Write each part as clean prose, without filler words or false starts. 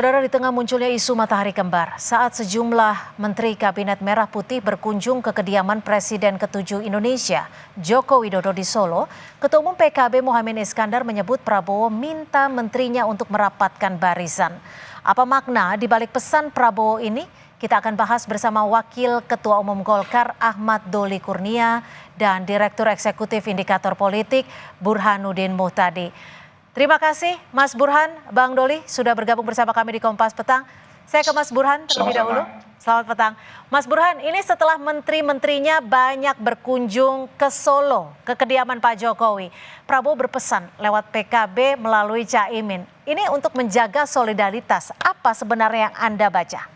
Saudara, di tengah munculnya isu matahari kembar, saat sejumlah Menteri Kabinet Merah Putih berkunjung ke kediaman Presiden ke-7 Indonesia, Joko Widodo di Solo, Ketua Umum PKB Muhaimin Iskandar menyebut Prabowo minta menterinya untuk merapatkan barisan. Apa makna di balik pesan Prabowo ini? Kita akan bahas bersama Wakil Ketua Umum Golkar Ahmad Doli Kurnia dan Direktur Eksekutif Indikator Politik Burhanuddin Muhtadi. Terima kasih Mas Burhan, Bang Doli sudah bergabung bersama kami di Kompas Petang. Saya ke Mas Burhan terlebih dahulu. Selamat petang. Mas Burhan, ini setelah menteri-menterinya banyak berkunjung ke Solo, ke kediaman Pak Jokowi. Prabowo berpesan lewat PKB melalui Caimin. Ini untuk menjaga solidaritas. Apa sebenarnya yang Anda baca?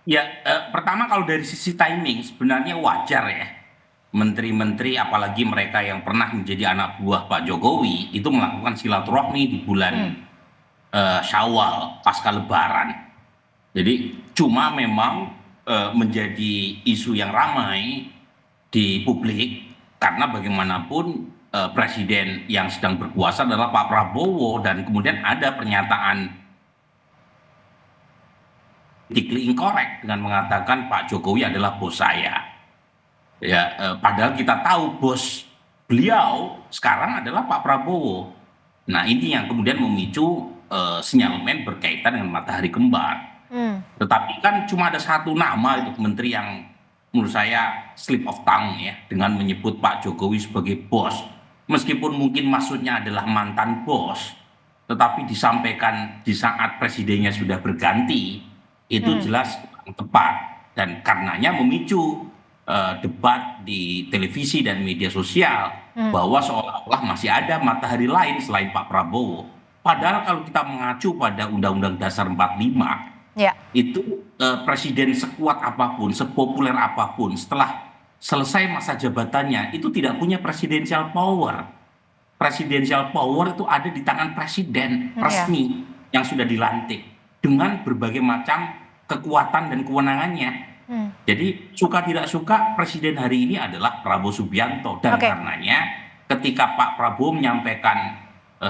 Ya, pertama kalau dari sisi timing sebenarnya wajar ya. Menteri-menteri apalagi mereka yang pernah menjadi anak buah Pak Jokowi itu melakukan silaturahmi di bulan Syawal pasca Lebaran. Jadi cuma memang menjadi isu yang ramai di publik karena bagaimanapun presiden yang sedang berkuasa adalah Pak Prabowo dan kemudian ada pernyataan politically incorrect dengan mengatakan Pak Jokowi adalah bos saya. Ya, padahal kita tahu bos beliau sekarang adalah Pak Prabowo. Nah, ini yang kemudian memicu sinyalemen berkaitan dengan matahari kembar. Tetapi kan cuma ada satu nama itu menteri yang menurut saya slip of tongue ya dengan menyebut Pak Jokowi sebagai bos. Meskipun mungkin maksudnya adalah mantan bos, tetapi disampaikan di saat presidennya sudah berganti, itu jelas kurang tepat dan karenanya memicu debat di televisi dan media sosial bahwa seolah-olah masih ada matahari lain selain Pak Prabowo. Padahal kalau kita mengacu pada Undang-Undang Dasar 45, itu presiden sekuat apapun, sepopuler apapun, setelah selesai masa jabatannya itu tidak punya presidential power. Presidential power itu ada di tangan presiden resmi yang sudah dilantik dengan berbagai macam kekuatan dan kewenangannya. Jadi suka tidak suka presiden hari ini adalah Prabowo Subianto dan karenanya ketika Pak Prabowo menyampaikan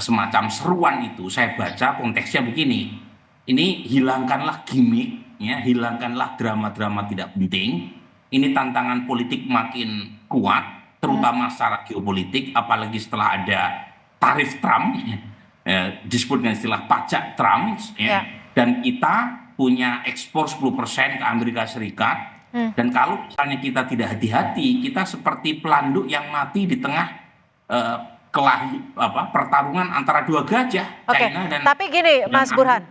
semacam seruan itu saya baca konteksnya begini, ini hilangkanlah gimmick ya, hilangkanlah drama-drama tidak penting, ini tantangan politik makin kuat terutama secara geopolitik apalagi setelah ada tarif Trump disebut dengan istilah pajak Trump ya, dan kita punya ekspor 10% ke Amerika Serikat. Dan kalau misalnya kita tidak hati-hati, kita seperti pelanduk yang mati di tengah pertarungan antara dua gajah. China dan tapi gini Mas Burhan,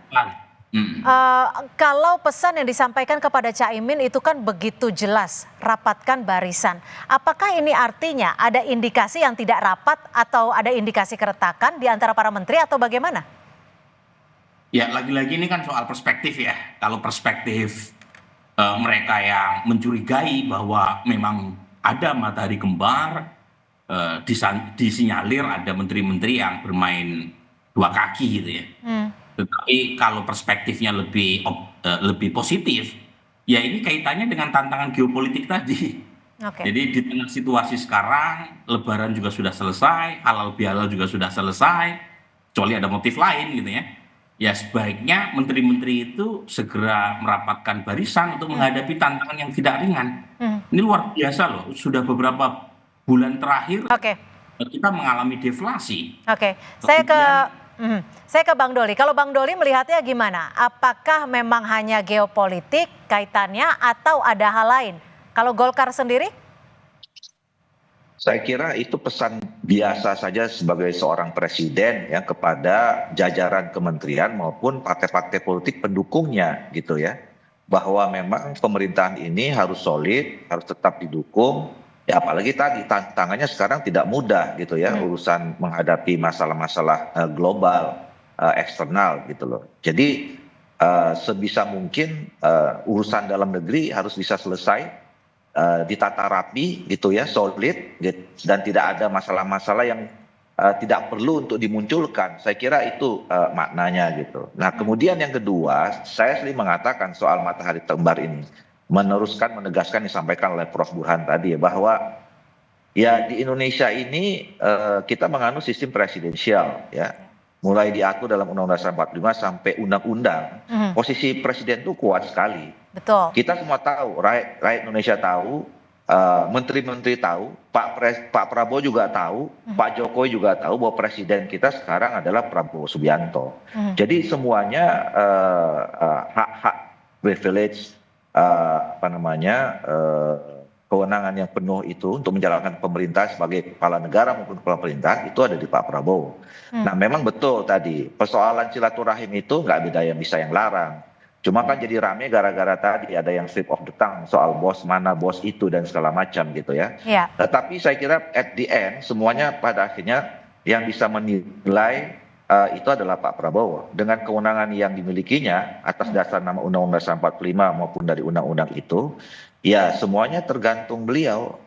kalau pesan yang disampaikan kepada Caimin itu kan begitu jelas, rapatkan barisan. Apakah ini artinya ada indikasi yang tidak rapat atau ada indikasi keretakan di antara para menteri atau bagaimana? Ya, lagi-lagi ini kan soal perspektif ya. Kalau perspektif mereka yang mencurigai bahwa memang ada matahari kembar, disinyalir ada menteri-menteri yang bermain dua kaki gitu ya. Tetapi kalau perspektifnya lebih positif, ya ini kaitannya dengan tantangan geopolitik tadi. Jadi di tengah situasi sekarang, Lebaran juga sudah selesai, halal bihalal juga sudah selesai, kecuali ada motif lain gitu ya. Ya sebaiknya menteri-menteri itu segera merapatkan barisan untuk menghadapi tantangan yang tidak ringan. Ini luar biasa loh, sudah beberapa bulan terakhir kita mengalami deflasi. Saya ke Bang Doli. Kalau Bang Doli melihatnya gimana? Apakah memang hanya geopolitik kaitannya atau ada hal lain? Kalau Golkar sendiri? Saya kira itu pesan biasa saja sebagai seorang presiden ya kepada jajaran kementerian maupun partai-partai politik pendukungnya gitu ya. Bahwa memang pemerintahan ini harus solid, harus tetap didukung. Ya apalagi tadi tantangannya sekarang tidak mudah gitu ya urusan menghadapi masalah-masalah global eksternal gitu loh. Jadi sebisa mungkin urusan dalam negeri harus bisa selesai. Ditata rapi gitu ya, solid dan tidak ada masalah-masalah yang tidak perlu untuk dimunculkan. Saya kira itu maknanya gitu. Nah kemudian yang kedua, saya sering mengatakan soal matahari kembar ini, menegaskan disampaikan oleh Prof. Burhan tadi ya, bahwa ya di Indonesia ini kita menganut sistem presidensial ya. mulai diatur dalam Undang-Undang Dasar 45 sampai undang-undang, Mhm. posisi presiden itu kuat sekali. Betul. Kita semua tahu, rakyat Indonesia tahu, menteri-menteri tahu, Pak Prabowo juga tahu, Pak Jokowi juga tahu bahwa presiden kita sekarang adalah Prabowo Subianto. Mhm. Jadi semuanya hak-hak privilege, kewenangan yang penuh itu untuk menjalankan pemerintah sebagai kepala negara maupun kepala pemerintahan itu ada di Pak Prabowo. Nah, memang betul tadi persoalan silaturahim itu nggak ada yang bisa yang larang. Cuma kan jadi rame gara-gara tadi ada yang slip of the tongue soal bos mana bos itu dan segala macam gitu ya. Ya. Tapi saya kira at the end semuanya pada akhirnya yang bisa menilai itu adalah Pak Prabowo dengan kewenangan yang dimilikinya atas dasar nama Undang-Undang Dasar 45 maupun dari undang-undang itu, ya semuanya tergantung beliau.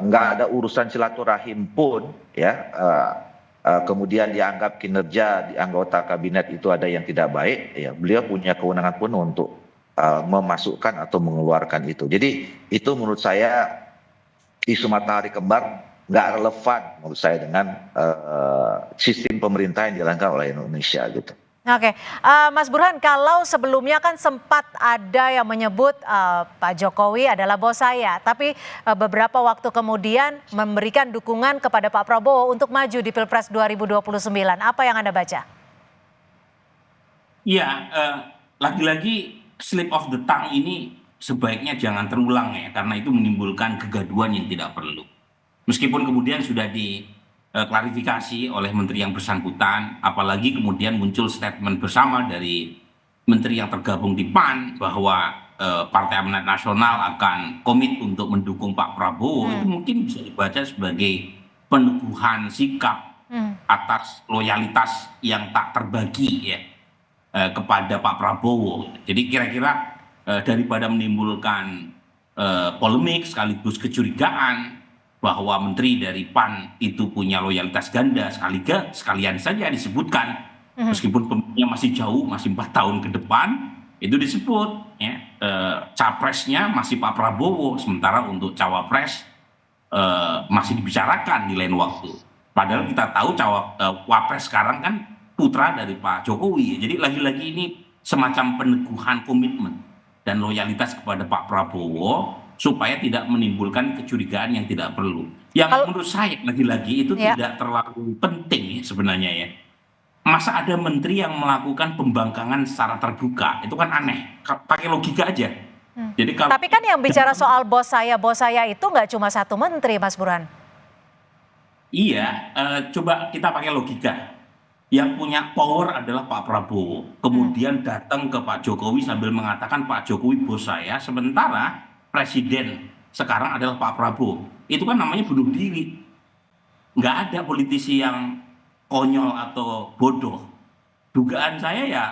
Nggak ada urusan silaturahim pun ya. Kemudian dianggap kinerja di anggota kabinet itu ada yang tidak baik, ya beliau punya kewenangan penuh untuk memasukkan atau mengeluarkan itu. Jadi itu menurut saya isu matahari kembar nggak relevan menurut saya dengan sistem pemerintah yang dijalankan oleh Indonesia gitu. Oke, Mas Burhan, kalau sebelumnya kan sempat ada yang menyebut Pak Jokowi adalah bos saya, tapi beberapa waktu kemudian memberikan dukungan kepada Pak Prabowo untuk maju di Pilpres 2029. Apa yang Anda baca? Iya, lagi-lagi slip of the tongue ini sebaiknya jangan terulang ya, karena itu menimbulkan kegaduhan yang tidak perlu. Meskipun kemudian sudah diklarifikasi oleh menteri yang bersangkutan, apalagi kemudian muncul statement bersama dari menteri yang tergabung di PAN bahwa Partai Amanat Nasional akan komit untuk mendukung Pak Prabowo, itu mungkin bisa dibaca sebagai peneguhan sikap atas loyalitas yang tak terbagi ya kepada Pak Prabowo. Jadi kira-kira daripada menimbulkan polemik sekaligus kecurigaan bahwa menteri dari PAN itu punya loyalitas ganda, sekalian saja disebutkan meskipun pemilunya masih jauh, masih 4 tahun ke depan, itu disebut ya, capresnya masih Pak Prabowo, sementara untuk cawapres masih dibicarakan di lain waktu. Padahal kita tahu wapres sekarang kan putra dari Pak Jokowi. Jadi lagi-lagi ini semacam peneguhan komitmen dan loyalitas kepada Pak Prabowo supaya tidak menimbulkan kecurigaan yang tidak perlu. Yang menurut saya lagi-lagi itu tidak terlalu penting ya sebenarnya ya. Masa ada menteri yang melakukan pembangkangan secara terbuka, itu kan aneh. Pakai logika aja. Jadi Tapi kan yang bicara soal bos saya itu nggak cuma satu menteri, Mas Burhan. Iya, coba kita pakai logika. Yang punya power adalah Pak Prabowo. Kemudian datang ke Pak Jokowi sambil mengatakan Pak Jokowi bos saya, sementara presiden sekarang adalah Pak Prabowo. Itu kan namanya bunuh diri. Nggak ada politisi yang konyol atau bodoh. Dugaan saya ya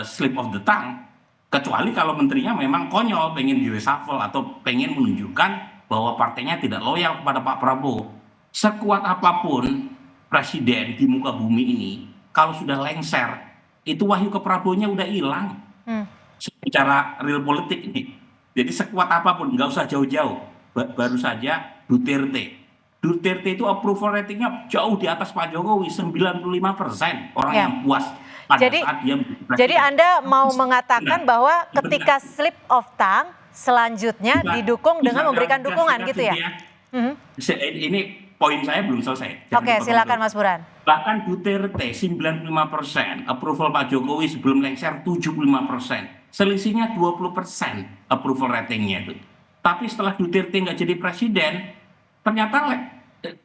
slip of the tongue. Kecuali kalau menterinya memang konyol, pengen di reshuffle atau pengen menunjukkan bahwa partainya tidak loyal kepada Pak Prabowo. Sekuat apapun presiden di muka bumi ini, kalau sudah lengser, itu wahyu ke Prabowo-nya udah hilang. Secara real politik ini. Jadi sekuat apapun, nggak usah jauh-jauh. Baru saja Duterte. Duterte itu approval ratingnya jauh di atas Pak Jokowi, 95% orang yang puas pada saat dia menjadi presiden. Jadi Anda mau mengatakan bahwa ketika slip of tongue, selanjutnya didukung dengan memberikan dukungan gitu ya? Ini poin saya belum selesai. Oke, silakan Mas Burhan. Bahkan Duterte 95%, approval Pak Jokowi sebelum lengser 75%. Selisihnya 20% approval ratingnya itu. Tapi setelah Duterte nggak jadi presiden, ternyata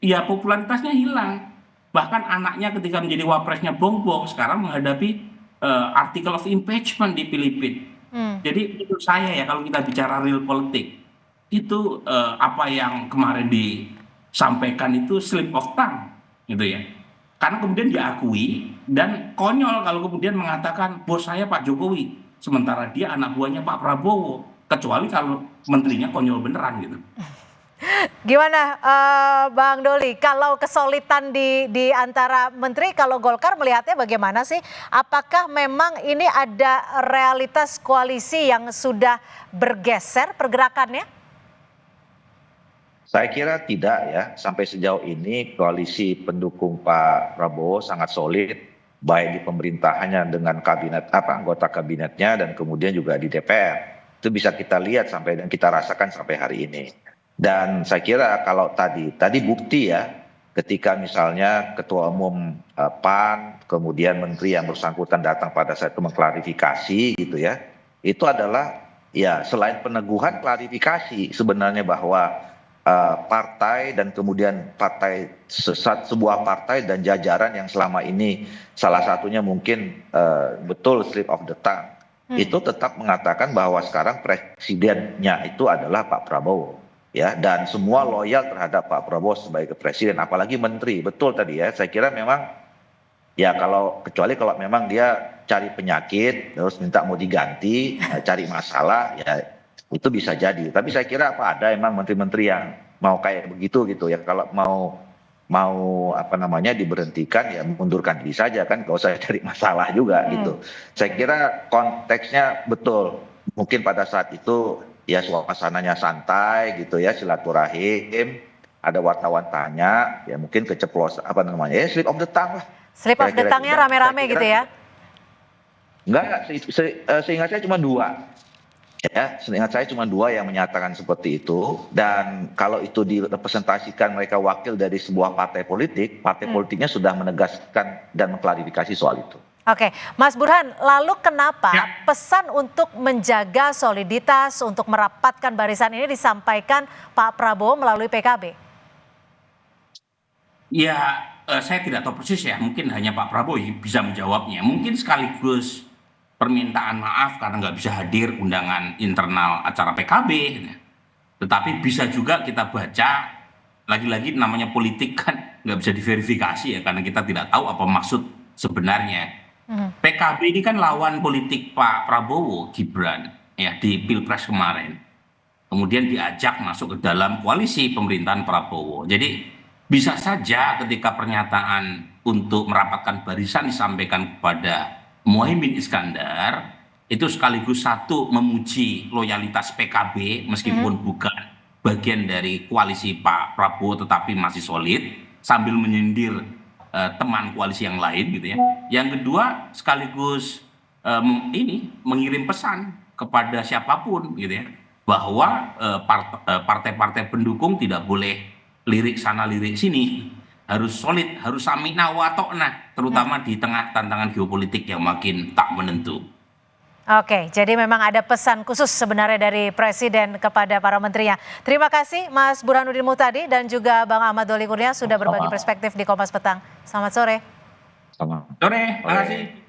ya popularitasnya hilang. Bahkan anaknya ketika menjadi wapresnya bongbong sekarang menghadapi article of impeachment di Filipina. Jadi menurut saya ya kalau kita bicara real politik, itu apa yang kemarin disampaikan itu slip of tongue gitu ya. Karena kemudian diakui dan konyol kalau kemudian mengatakan bos saya Pak Jokowi, sementara dia anak buahnya Pak Prabowo, kecuali kalau menterinya konyol beneran gitu. Gimana Bang Doli, kalau kesulitan di antara menteri, kalau Golkar melihatnya bagaimana sih? Apakah memang ini ada realitas koalisi yang sudah bergeser pergerakannya? Saya kira tidak ya, sampai sejauh ini koalisi pendukung Pak Prabowo sangat solid baik di pemerintahannya dengan anggota kabinetnya dan kemudian juga di DPR. Itu bisa kita lihat dan kita rasakan sampai hari ini. Dan saya kira kalau tadi bukti ya, ketika misalnya Ketua Umum PAN, kemudian Menteri yang bersangkutan datang pada saat itu mengklarifikasi gitu ya, itu adalah ya selain peneguhan klarifikasi sebenarnya bahwa partai dan kemudian sebuah partai dan jajaran yang selama ini salah satunya mungkin betul slip of the tongue, itu tetap mengatakan bahwa sekarang presidennya itu adalah Pak Prabowo. Ya, dan semua loyal terhadap Pak Prabowo sebagai presiden, apalagi menteri. Betul tadi ya, saya kira memang ya kecuali kalau memang dia cari penyakit terus minta mau diganti, cari masalah ya itu bisa jadi. Tapi saya kira ada emang menteri-menteri yang mau kayak begitu gitu ya. Kalau mau diberhentikan ya mundurkan diri saja kan, gak usah cari masalah juga gitu. Saya kira konteksnya betul. Mungkin pada saat itu ya suasananya santai gitu ya, silaturahim, ada wartawan tanya, ya mungkin keceplosan slip of the tongue lah. Slip of the tongue-nya rame-rame gitu ya? Enggak, seingat saya cuma 2. Ya, seingat saya cuma 2 yang menyatakan seperti itu. Dan kalau itu direpresentasikan mereka wakil dari sebuah partai politiknya sudah menegaskan dan mengklarifikasi soal itu. Oke, Mas Burhan, lalu kenapa pesan untuk menjaga soliditas, untuk merapatkan barisan ini disampaikan Pak Prabowo melalui PKB? Ya, saya tidak tahu persis ya, mungkin hanya Pak Prabowo yang bisa menjawabnya. Mungkin sekaligus permintaan maaf karena nggak bisa hadir undangan internal acara PKB. Tetapi bisa juga kita baca, lagi-lagi namanya politik kan nggak bisa diverifikasi ya, karena kita tidak tahu apa maksud sebenarnya. PKB ini kan lawan politik Pak Prabowo, Gibran, ya di Pilpres kemarin. Kemudian diajak masuk ke dalam koalisi pemerintahan Prabowo. Jadi bisa saja ketika pernyataan untuk merapatkan barisan disampaikan kepada Muhaimin Iskandar, itu sekaligus satu memuji loyalitas PKB meskipun bukan bagian dari koalisi Pak Prabowo tetapi masih solid, sambil menyindir teman koalisi yang lain gitu ya. Yang kedua sekaligus mengirim pesan kepada siapapun gitu ya, bahwa partai-partai pendukung tidak boleh lirik sana lirik sini, harus solid, harus samina wa ta'na, terutama di tengah tantangan geopolitik yang makin tak menentu. Oke, jadi memang ada pesan khusus sebenarnya dari Presiden kepada para menterinya. Terima kasih Mas Burhanuddin Muhtadi dan juga Bang Ahmad Doli Kurnia sudah berbagi perspektif di Kompas Petang. Selamat sore. Selamat Sore, terima kasih.